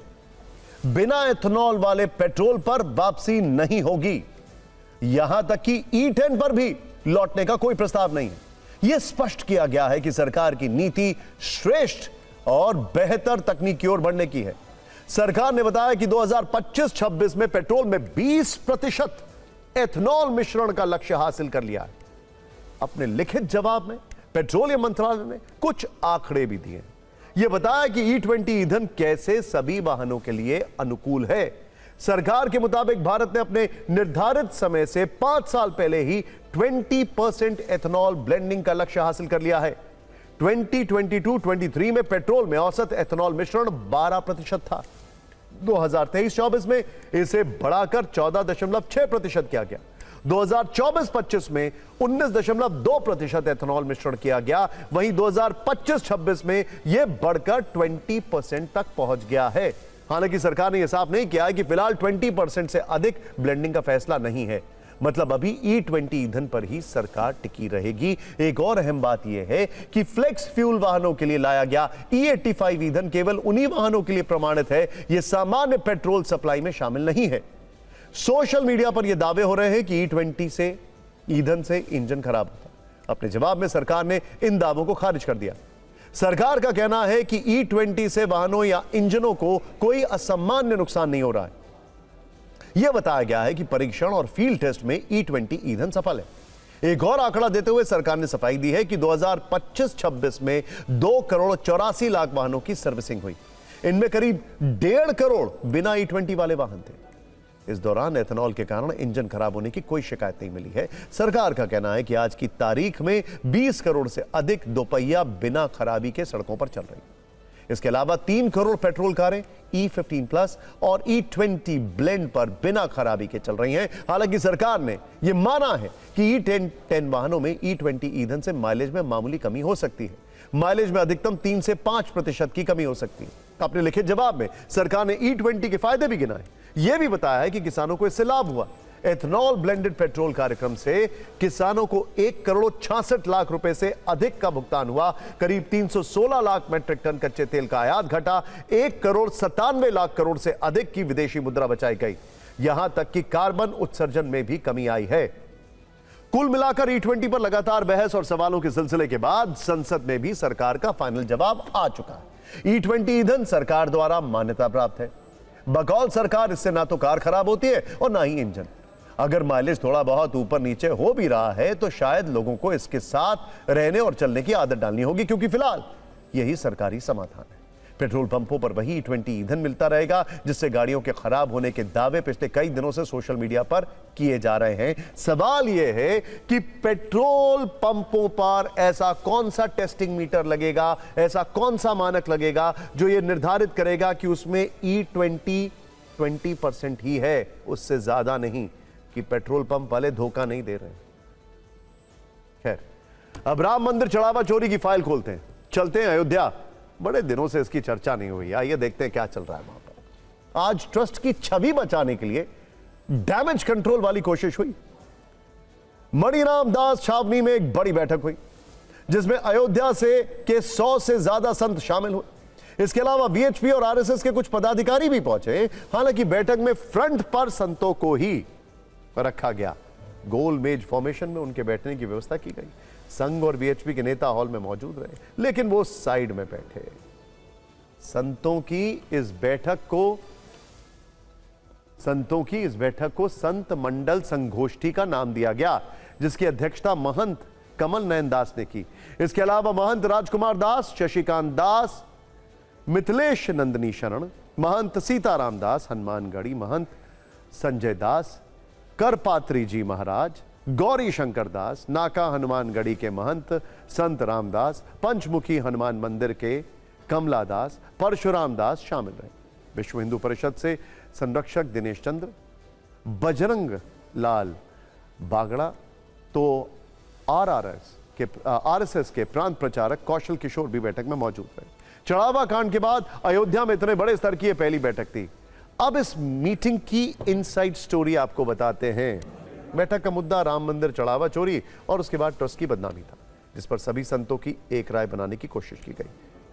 बिना एथेनॉल वाले पेट्रोल पर वापसी नहीं होगी. यहां तक कि E10 पर भी लौटने का कोई प्रस्ताव नहीं है. यह स्पष्ट किया गया है कि सरकार की नीति श्रेष्ठ और बेहतर तकनीक की ओर बढ़ने की है. सरकार ने बताया कि 2025-26 में पेट्रोल में 20% एथेनॉल मिश्रण का लक्ष्य हासिल कर लिया है. अपने लिखित जवाब में पेट्रोलियम मंत्रालय ने कुछ आंकड़े भी दिए. यह बताया कि E20 ईंधन कैसे सभी वाहनों के लिए अनुकूल है. सरकार के मुताबिक भारत ने अपने निर्धारित समय से 5 साल पहले ही 20% एथेनॉल ब्लेंडिंग का लक्ष्य हासिल कर लिया है. 2022-23 में पेट्रोल में औसत एथेनॉल मिश्रण 12% था. 2023-24 में इसे बढ़ाकर 14.6% किया गया. 2024-25 में 19.2% एथेनॉल मिश्रण किया गया. वहीं 2025-26 में यह बढ़कर 20% तक पहुंच गया है. हालांकि सरकार ने यह साफ नहीं किया है कि फिलहाल 20% से अधिक ब्लेंडिंग का फैसला नहीं है. मतलब अभी E20 ईंधन पर ही सरकार टिकी रहेगी. एक और अहम बात यह है कि फ्लेक्स फ्यूल वाहनों के लिए लाया गया E85 ईंधन केवल उन्हीं वाहनों के लिए प्रमाणित है. यह सामान्य पेट्रोल सप्लाई में शामिल नहीं है. सोशल मीडिया पर यह दावे हो रहे हैं कि E20 से ईंधन से इंजन खराब होता. अपने जवाब में सरकार ने इन दावों को खारिज कर दिया. सरकार का कहना है कि E20 से वाहनों या इंजनों को कोई असामान्य नुकसान नहीं हो रहा है. यह बताया गया है कि परीक्षण और फील्ड टेस्ट में E20 ईंधन सफल है. एक और आंकड़ा देते हुए सरकार ने सफाई दी है कि 2025-26 में 2,84,00,000 वाहनों की सर्विसिंग हुई. इनमें करीब 1.5 करोड़ बिना E20 वाले वाहन थे. इस दौरान एथेनॉल के कारण इंजन खराब होने की कोई शिकायत नहीं मिली है. सरकार का कहना है कि आज की तारीख में 20 करोड़ से अधिक दोपहिया बिना खराबी के सड़कों पर चल रही. इसके अलावा 3 करोड़ पेट्रोल कारें E15 प्लस और E20 ब्लेंड पर बिना खराबी के चल रही हैं. हालांकि सरकार ने यह माना है कि E10 वाहनों में E20 ईंधन से माइलेज में मामूली कमी हो सकती है. माइलेज में अधिकतम 3 से 5% की कमी हो सकती है. अपने लिखे जवाब में सरकार ने E20 के फायदे भी गिनाए. यह भी बताया है कि किसानों को इससे लाभ हुआ. एथेनॉल ब्लेंडेड पेट्रोल कार्यक्रम से किसानों को 1,66,00,000 रुपए से अधिक का भुगतान हुआ. करीब 316 लाख मैट्रिक टन कच्चे तेल का आयात घटा. 1,97,00,000 करोड़ से अधिक की विदेशी मुद्रा बचाई गई. यहां तक कि कार्बन उत्सर्जन में भी कमी आई है. कुल मिलाकर E20 पर लगातार बहस और सवालों के सिलसिले के बाद संसद में भी सरकार का फाइनल जवाब आ चुका है. E20 ईंधन सरकार द्वारा मान्यता प्राप्त है. बकौल सरकार इससे ना तो कार खराब होती है और ना ही इंजन. अगर माइलेज थोड़ा बहुत ऊपर नीचे हो भी रहा है तो शायद लोगों को इसके साथ रहने और चलने की आदत डालनी होगी, क्योंकि फिलहाल यही सरकारी समाधान है. पेट्रोल पंपों पर वही E20 ईंधन मिलता रहेगा, जिससे गाड़ियों के खराब होने के दावे पिछले कई दिनों से सोशल मीडिया पर किए जा रहे हैं. सवाल यह है कि पेट्रोल पंपों पर ऐसा कौन सा टेस्टिंग मीटर लगेगा, ऐसा कौन सा मानक लगेगा जो यह निर्धारित करेगा कि उसमें E20 20% ही है, उससे ज्यादा नहीं, कि पेट्रोल पंप वाले धोखा नहीं दे रहे. खैर, अब राम मंदिर चढ़ावा चोरी की फाइल खोलते हैं, चलते हैं अयोध्या। बड़े दिनों से इसकी चर्चा नहीं हुई, आइए देखते हैं क्या चल रहा है वहां पर। आज ट्रस्ट की छवि बचाने के लिए डैमेज कंट्रोल वाली कोशिश हुई। मणिराम दास छावनी में एक बड़ी बैठक हुई जिसमें अयोध्या के 100 से ज्यादा संत शामिल हुए। इसके अलावा वीएचपी और आरएसएस के कुछ पदाधिकारी भी पहुंचे। हालांकि बैठक में फ्रंट पर संतों को ही रखा गया, गोल मेज फॉर्मेशन में उनके बैठने की व्यवस्था की गई। संघ और वीएचपी के नेता हॉल में मौजूद रहे, लेकिन वो साइड में बैठे। संतों की इस बैठक को संत मंडल संगोष्ठी का नाम दिया गया, जिसकी अध्यक्षता महंत कमल नयन दास ने की। इसके अलावा महंत राजकुमार दास, शशिकांत दास, मिथिलेश नंदनी शरण, महंत सीताराम दास हनुमानगढ़ी, महंत संजय दास, करपात्री जी महाराज, गौरी शंकर दास, नाका हनुमानगढ़ी के महंत संत रामदास, पंचमुखी हनुमान मंदिर के कमला दास, परशुराम दास शामिल रहे। विश्व हिंदू परिषद से संरक्षक दिनेश चंद्र, बजरंग लाल बागड़ा, तो आरएसएस के प्रांत प्रचारक कौशल किशोर भी बैठक में मौजूद रहे। चढ़ावा कांड के बाद अयोध्या में इतने बड़े स्तर की यह पहली बैठक थी। अब इस मीटिंग की इनसाइड स्टोरी आपको बताते हैं। बैठक का मुद्दा राम मंदिर चढ़ावा चोरी और उसके बाद ट्रस्ट की बदनामी था, जिस पर सभी संतों की एक राय बनाने की कोशिश की गई।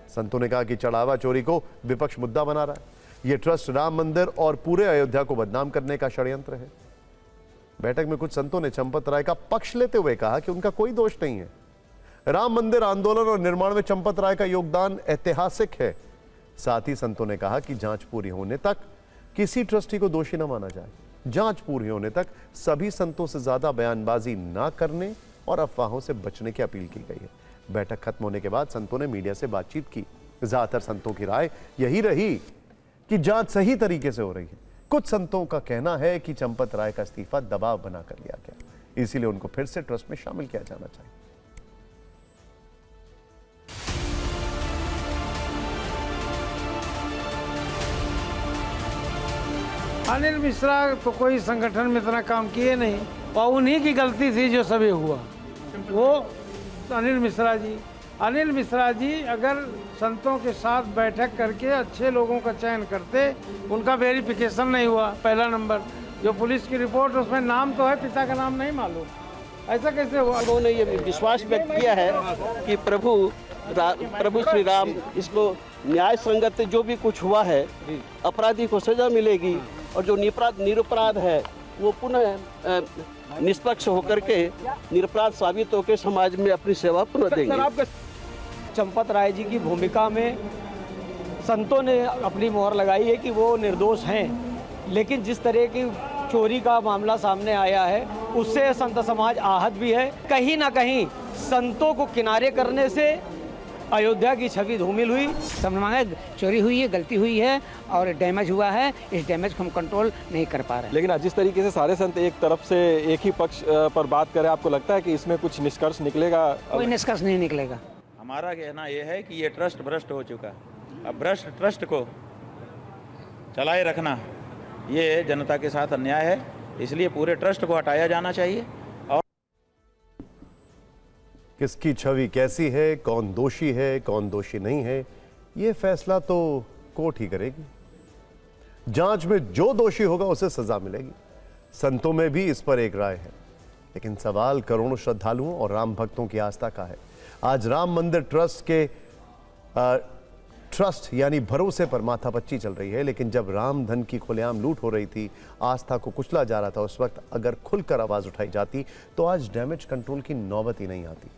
संतों ने कहा कि चढ़ावा चोरी को विपक्ष मुद्दा बना रहा है। यह ट्रस्ट राम मंदिर और पूरे अयोध्या को बदनाम करने का षड्यंत्र है। बैठक में कुछ संतों ने चंपत राय का पक्ष लेते हुए कहा कि उनका कोई दोष नहीं है। राम मंदिर आंदोलन और निर्माण में चंपत राय का योगदान ऐतिहासिक है। साथ ही संतों ने कहा कि जांच पूरी होने तक किसी ट्रस्टी को दोषी न माना जाए। जांच पूरी होने तक सभी संतों से ज्यादा बयानबाजी न करने और अफवाहों से बचने की अपील की गई है। बैठक खत्म होने के बाद संतों ने मीडिया से बातचीत की। ज्यादातर संतों की राय यही रही कि जांच सही तरीके से हो रही है। कुछ संतों का कहना है कि चंपत राय का इस्तीफा दबाव बनाकर लिया गया, इसीलिए उनको फिर से ट्रस्ट में शामिल किया जाना चाहिए। अनिल मिश्रा तो कोई संगठन में इतना काम किए नहीं और उन्हीं की गलती थी जो सभी हुआ। वो अनिल मिश्रा जी अगर संतों के साथ बैठक करके अच्छे लोगों का चयन करते, उनका वेरिफिकेशन नहीं हुआ। पहला नंबर, जो पुलिस की रिपोर्ट उसमें नाम तो है, पिता का नाम नहीं मालूम, ऐसा कैसे हुआ? उन्होंने ये विश्वास व्यक्त किया है कि प्रभु श्री राम इसको न्याय संगत जो भी कुछ हुआ है, अपराधी को सजा मिलेगी और जो निरपराध है वो पुनः निष्पक्ष होकर के निरपराध साबित होकर समाज में अपनी सेवा पुनः देंगे। चंपत राय जी की भूमिका में संतों ने अपनी मोहर लगाई है कि वो निर्दोष हैं, लेकिन जिस तरह की चोरी का मामला सामने आया है उससे संत समाज आहत भी है। कहीं ना कहीं संतों को किनारे करने से अयोध्या की छवि धूमिल हुई। समझ चोरी हुई है, गलती हुई है और डैमेज हुआ है। इस डैमेज को हम कंट्रोल नहीं कर पा रहे हैं। लेकिन जिस तरीके से सारे संत एक तरफ से एक ही पक्ष पर बात करें, आपको लगता है कि इसमें कुछ निष्कर्ष निकलेगा? कोई निष्कर्ष नहीं निकलेगा। हमारा कहना यह है कि ये ट्रस्ट भ्रष्ट हो चुका। अब भ्रष्ट ट्रस्ट को चलाए रखना ये जनता के साथ अन्याय है, इसलिए पूरे ट्रस्ट को हटाया जाना चाहिए। और किसकी छवि कैसी है, कौन दोषी है, कौन दोषी नहीं है, यह फैसला तो कोर्ट ही करेगी। जांच में जो दोषी होगा उसे सजा मिलेगी। संतों में भी इस पर एक राय है, लेकिन सवाल करोड़ों श्रद्धालुओं और राम भक्तों की आस्था का है। आज राम मंदिर ट्रस्ट यानी भरोसे पर माथापच्ची चल रही है, लेकिन जब राम धन की खुलेआम लूट हो रही थी, आस्था को कुचला जा रहा था, उस वक्त अगर खुलकर आवाज उठाई जाती तो आज डैमेज कंट्रोल की नौबत ही नहीं आती।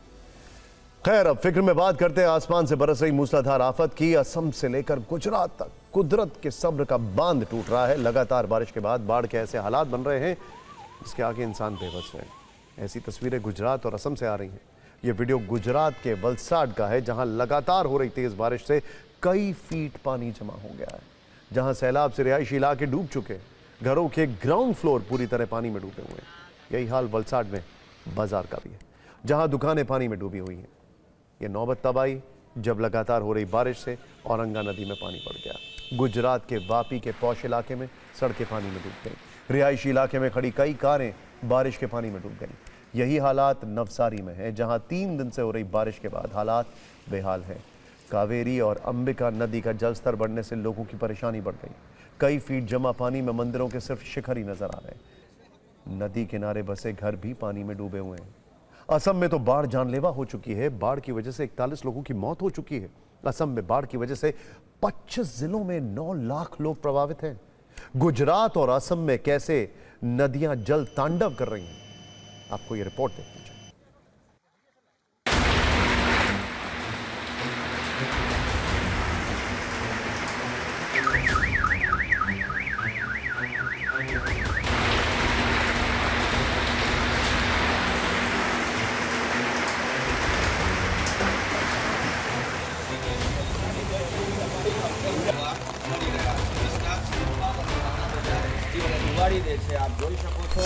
खैर, अब फिक्र में बात करते हैं आसमान से बरस रही मूसलाधार आफत की। असम से लेकर गुजरात तक कुदरत के सब्र का बांध टूट रहा है। लगातार बारिश के बाद बाढ़ के ऐसे हालात बन रहे हैं जिसके आगे इंसान बेबस है। ऐसी तस्वीरें गुजरात और असम से आ रही हैं। ये वीडियो गुजरात के वलसाड का है, जहां लगातार हो रही तेज बारिश से कई फीट पानी जमा हो गया है। जहां सैलाब से रिहायशी इलाके डूब चुके, घरों के ग्राउंड फ्लोर पूरी तरह पानी में डूबे हुए हैं। यही हाल वलसाड में बाजार का भी है, जहां दुकानें पानी में डूबी हुई हैं। ये नौबत तब आई जब लगातार हो रही बारिश से औरंगा नदी में पानी बढ़ गया। गुजरात के वापी के पौष इलाके में सड़कें पानी में डूब गई। रिहायशी इलाके में खड़ी कई कारें बारिश के पानी में डूब गई। यही हालात नवसारी में है, जहां 3 दिन से हो रही बारिश के बाद हालात बेहाल हैं। कावेरी और अंबिका नदी का जलस्तर बढ़ने से लोगों की परेशानी बढ़ गई। कई फीट जमा पानी में मंदिरों के सिर्फ शिखर ही नजर आ रहे। नदी किनारे बसे घर भी पानी में डूबे हुए हैं। असम में तो बाढ़ जानलेवा हो चुकी है। बाढ़ की वजह से 41 लोगों की मौत हो चुकी है। असम में बाढ़ की वजह से 25 जिलों में 9 लाख लोग प्रभावित हैं। गुजरात और असम में कैसे नदियां जल तांडव कर रही हैं, आपको ये रिपोर्ट देखनी चाहिए। आप જોઈ શકો છો।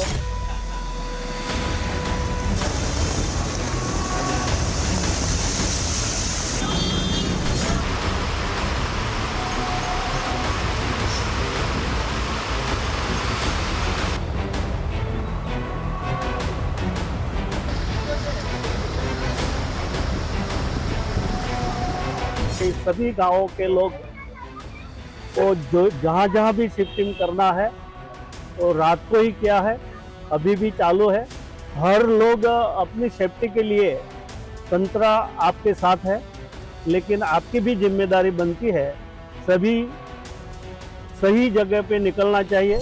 सभी गांवों के लोग को जो जहां भी शिफ्टिंग करना है तो रात को ही किया है, अभी भी चालू है। हर लोग अपनी सेफ्टी के लिए तंत्र आपके साथ है, लेकिन आपकी भी जिम्मेदारी बनती है सभी सही जगह पे निकलना चाहिए।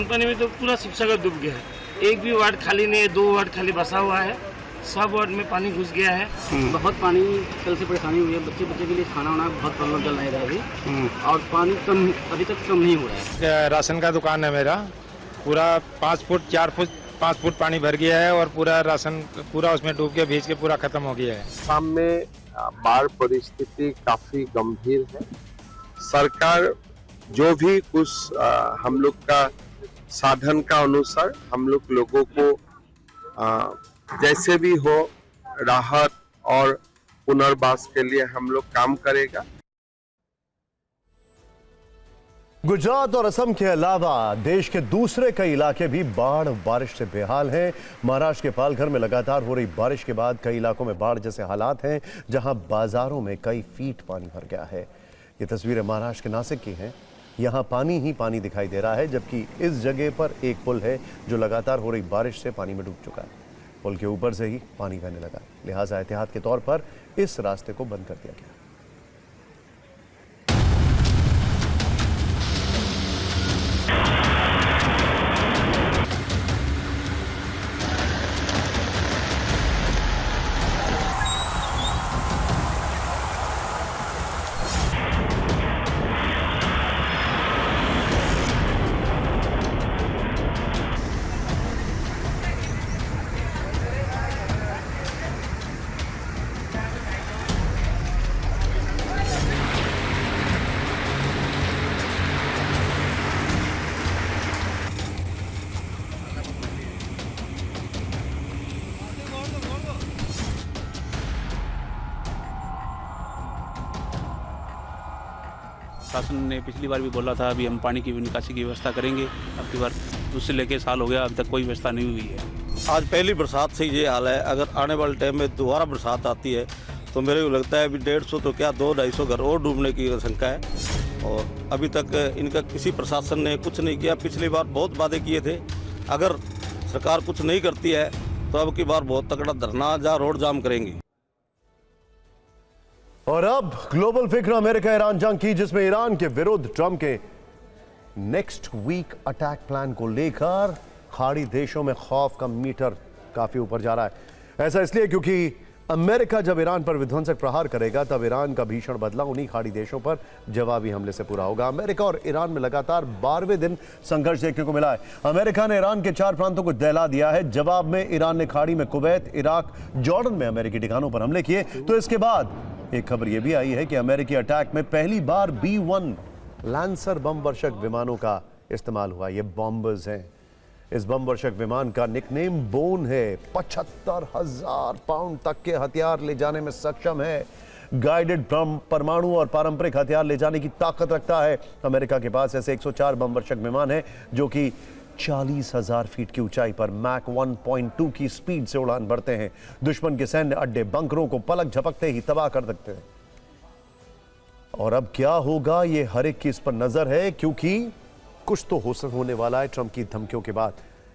पानी में तो पूरा शिवसागर डूब गया है। एक भी वार्ड खाली नहीं है, 2 वार्ड खाली बसा हुआ है, सब वार्ड में पानी घुस गया है। बहुत पानी कल से परेशानी हुई है। बच्चे के लिए खाना वाना बहुत प्रॉब्लम चल रहा है अभी, और पानी कम अभी तक कम नहीं हो रहा है। राशन का दुकान है मेरा, पूरा 5 फुट 4 फुट 5 फुट पानी भर गया है और पूरा राशन पूरा उसमें डूब के भीज के पूरा खत्म हो गया है। आसाम में बाढ़ परिस्थिति काफी गंभीर है। सरकार जो भी कुछ हम लोग का साधन का अनुसार हम लोगों को जैसे भी हो राहत और पुनर्वास के लिए हम लोग काम करेगा। गुजरात और असम के अलावा देश के दूसरे कई इलाके भी बाढ़ बारिश से बेहाल हैं। महाराष्ट्र के पालघर में लगातार हो रही बारिश के बाद कई इलाकों में बाढ़ जैसे हालात हैं, जहां बाजारों में कई फीट पानी भर गया है। ये तस्वीरें महाराष्ट्र के नासिक की हैं। यहाँ पानी ही पानी दिखाई दे रहा है, जबकि इस जगह पर एक पुल है जो लगातार हो रही बारिश से पानी में डूब चुका है। पुल के ऊपर से ही पानी बहने लगा, लिहाजा एहतियात के तौर पर इस रास्ते को बंद कर दिया गया। शासन ने पिछली बार भी बोला था अभी हम पानी की निकासी की व्यवस्था करेंगे। अब की बार उससे लेके साल हो गया, अभी तक कोई व्यवस्था नहीं हुई है। आज पहली बरसात से ये हाल है। अगर आने वाले टाइम में दोबारा बरसात आती है तो मेरे को लगता है अभी 150 तो क्या 200-250 घर और डूबने की आशंका है। और अभी तक इनका किसी प्रशासन ने कुछ नहीं किया। पिछली बार बहुत वादे किए थे, अगर सरकार कुछ नहीं करती है तो अब की बार बहुत तगड़ा धरना या रोड जाम करेंगे। और अब ग्लोबल फिक्र अमेरिका ईरान जंग की, जिसमें ईरान के विरुद्ध ट्रंप के नेक्स्ट वीक अटैक प्लान को लेकर खाड़ी देशों में खौफ का मीटर काफी ऊपर जा रहा है। ऐसा इसलिए क्योंकि अमेरिका जब ईरान पर विध्वंसक प्रहार करेगा तब ईरान का भीषण बदला उन्हीं खाड़ी देशों पर जवाबी हमले से पूरा होगा। अमेरिका और ईरान में लगातार 12वें दिन संघर्ष देखने को मिला है। अमेरिका ने ईरान के 4 प्रांतों को दहला दिया है। जवाब में ईरान ने खाड़ी में कुवैत, इराक, जॉर्डन में अमेरिकी ठिकानों पर हमले किए। तो इसके बाद एक खबर यह भी आई है कि अमेरिकी अटैक में पहली बार B-1 लैंसर बम वर्षक विमानों का इस्तेमाल हुआ। ये बॉम्बर्स हैं। इस बम वर्षक विमान का निकनेम बोन है। 75,000 पाउंड तक के हथियार ले जाने में सक्षम है। गाइडेड परमाणु और पारंपरिक हथियार ले जाने की ताकत रखता है। अमेरिका के पास ऐसे 104 बम वर्षक विमान है जो कि 40,000 फीट की ऊंचाई पर मैक 1.2 की स्पीड से उड़ान भरते हैं। दुश्मन के सैन्य अड्डे बंकरों को पलक झपकते ही तबाह कर सकते हैं। और अब क्या होगा ये हर एक की इस पर नजर है, क्योंकि कुछ तो होने वाला है ट्रंप की धमकियों के बाद।